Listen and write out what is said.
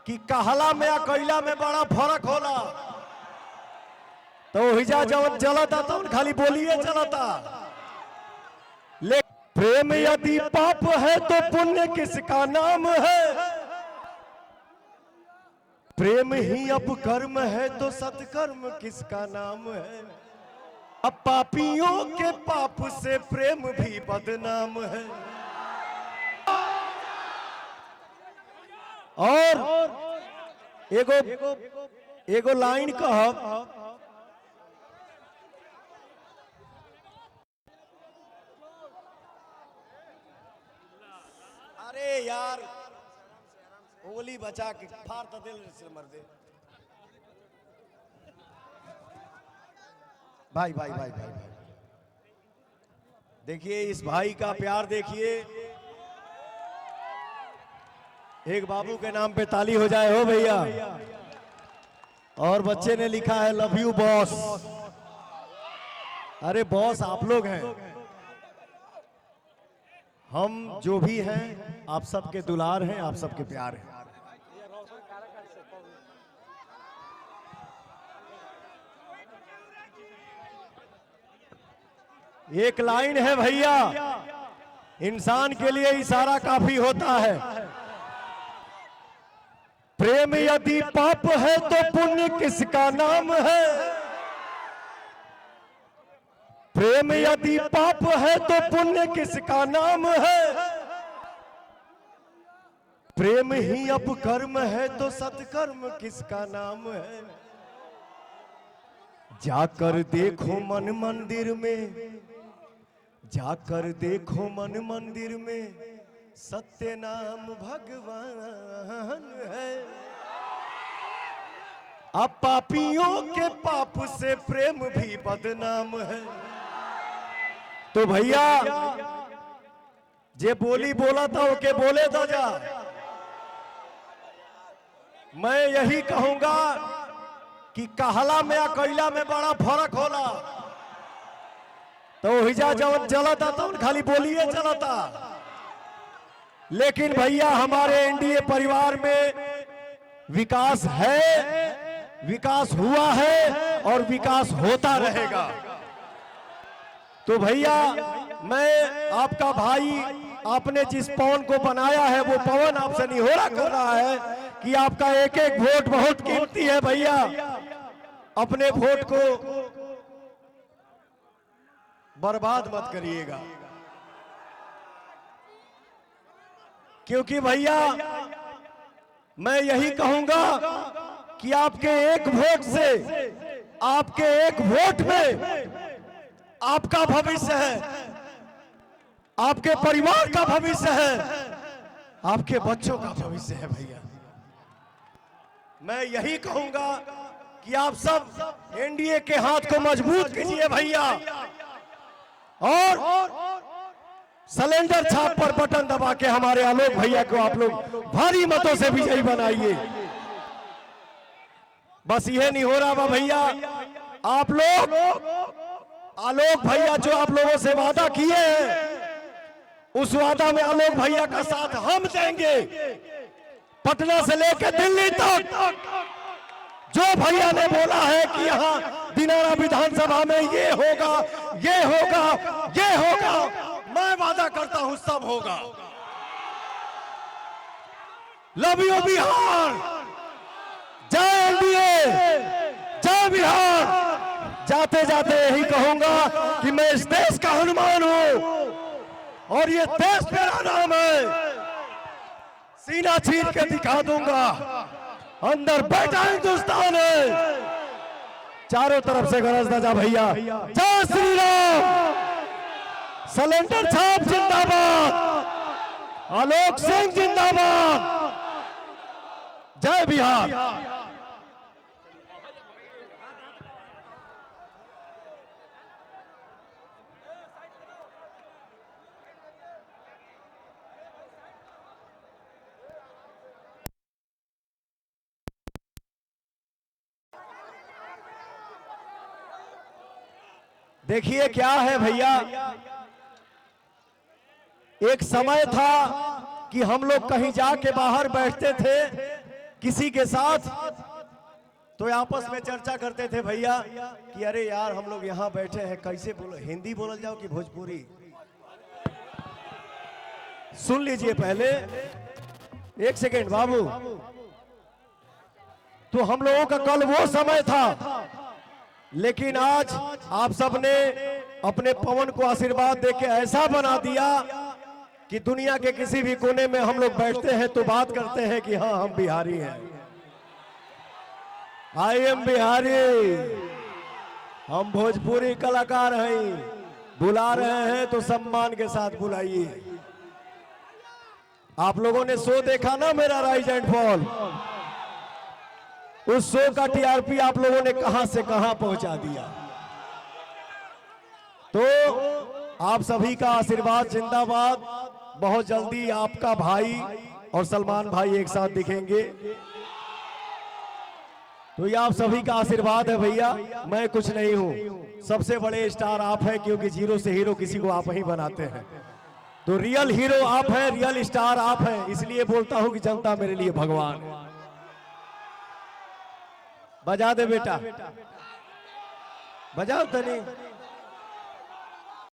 कि कहला में या कैला में बड़ा फर्क होला। तो हिजा जब जलता तो खाली बोलिए चलता। लेकिन प्रेम यदि पाप है तो पुण्य किसका नाम है। प्रेम ही अब कर्म है तो सत्कर्म किसका नाम है। अब पापियों के पाप से प्रेम भी बदनाम है। और एगो लाइन कहब, अरे यार उंगली बचा के फाड़ तो दिल से मर दे। भाई भाई भाई भाई भाई देखिए इस भाई का प्यार देखिए। एक बाबू के नाम पे ताली हो जाए हो भैया। और बच्चे ने लिखा है लव यू बॉस। अरे बॉस आप लोग हैं, हम जो भी हैं आप सबके दुलार हैं, आप सबके प्यार हैं। एक लाइन है भैया, इंसान के लिए इशारा काफी होता है। प्रेम यदि पाप है तो पुण्य किसका नाम है। प्रेम यदि पाप है तो पुण्य किसका नाम है। प्रेम ही अब कर्म है तो सत्कर्म किसका नाम है। जाकर देखो मन मंदिर में, जाकर देखो मन मंदिर में सत्य नाम भगवान है। अब पापियों के पाप से प्रेम भी बदनाम है। तो भैया जे बोली बोला था ओके बोले तो जा। मैं यही कहूंगा कि कहला में या कैला में बड़ा फर्क होला। तो हिजा जब जलता तो खाली बोलिए चलता। लेकिन भैया हमारे एनडीए परिवार में विकास है, विकास हुआ है और विकास होता रहेगा। तो भैया मैं आपका भाई, आपने जिस पवन को बनाया है वो पवन आपसे निहोरा कर रहा है कि आपका एक एक वोट बहुत कीमती है भैया। अपने वोट को बर्बाद मत करिएगा, क्योंकि भैया मैं यही कहूंगा कि आपके एक वोट से, आपके एक वोट में आपका भविष्य है, आपके परिवार का भविष्य है, आपके बच्चों का भविष्य है भैया। मैं यही कहूंगा कि आप सब एनडीए के हाथ को मजबूत कीजिए भैया और सिलेंडर छाप पर बटन दबा के हमारे आलोक भैया को आप लोग भारी मतों से विजयी बनाइए। बस यह नहीं हो रहा भैया, आप लोग आलोक भैया जो आप लोगों से वादा किए हैं उस वादा में आलोक भैया का साथ हम देंगे। पटना से लेकर दिल्ली तक जो भैया ने बोला है कि यहाँ दिनारा विधानसभा में ये होगा, ये होगा, ये होगा, मैं वादा करता हूं सब होगा। लव यू बिहार, जय एनडीए, जय बिहार। जाते जाते यही कहूंगा कि मैं इस देश का हनुमान हूं और ये देश मेरा नाम है। सीना चीर के दिखा दूंगा, अंदर बैठा हिंदुस्तान है। चारों तरफ से गरज दजा भैया, जय श्री राम। सिलेंडर छाप जिंदाबाद, आलोक सिंह जिंदाबाद, जय बिहार। देखिए क्या है भैया, एक समय था कि हम लोग कहीं जाके बाहर बैठते थे किसी के साथ, तो आपस में चर्चा करते थे भैया कि अरे यार हम लोग यहाँ बैठे हैं, कैसे बोलो, हिंदी बोल जाओ कि भोजपुरी। सुन लीजिए पहले, एक सेकेंड बाबू। तो हम लोगों का कल वो समय था, लेकिन आज आप सबने अपने पवन को आशीर्वाद देके ऐसा बना दिया कि दुनिया के किसी भी कोने में हम लोग बैठते हैं तो बात करते हैं कि हाँ हम बिहारी हैं, आई एम बिहारी, हम भोजपुरी कलाकार हैं। बुला रहे हैं तो सम्मान के साथ बुलाइए। आप लोगों ने शो देखा ना मेरा राइज एंड फॉल, उस शो का टीआरपी आप लोगों ने कहां से कहां पहुंचा दिया। तो आप सभी का आशीर्वाद जिंदाबाद। बहुत जल्दी आपका भाई और सलमान भाई एक साथ दिखेंगे, तो ये आप सभी का आशीर्वाद है भैया। मैं कुछ नहीं हूं, सबसे बड़े स्टार आप हैं, क्योंकि जीरो से हीरो किसी को आप ही बनाते हैं। तो रियल हीरो आप हैं, रियल स्टार आप हैं, इसलिए बोलता हूं कि जनता मेरे लिए भगवान। बजा दे बेटा, बजाओ तनी।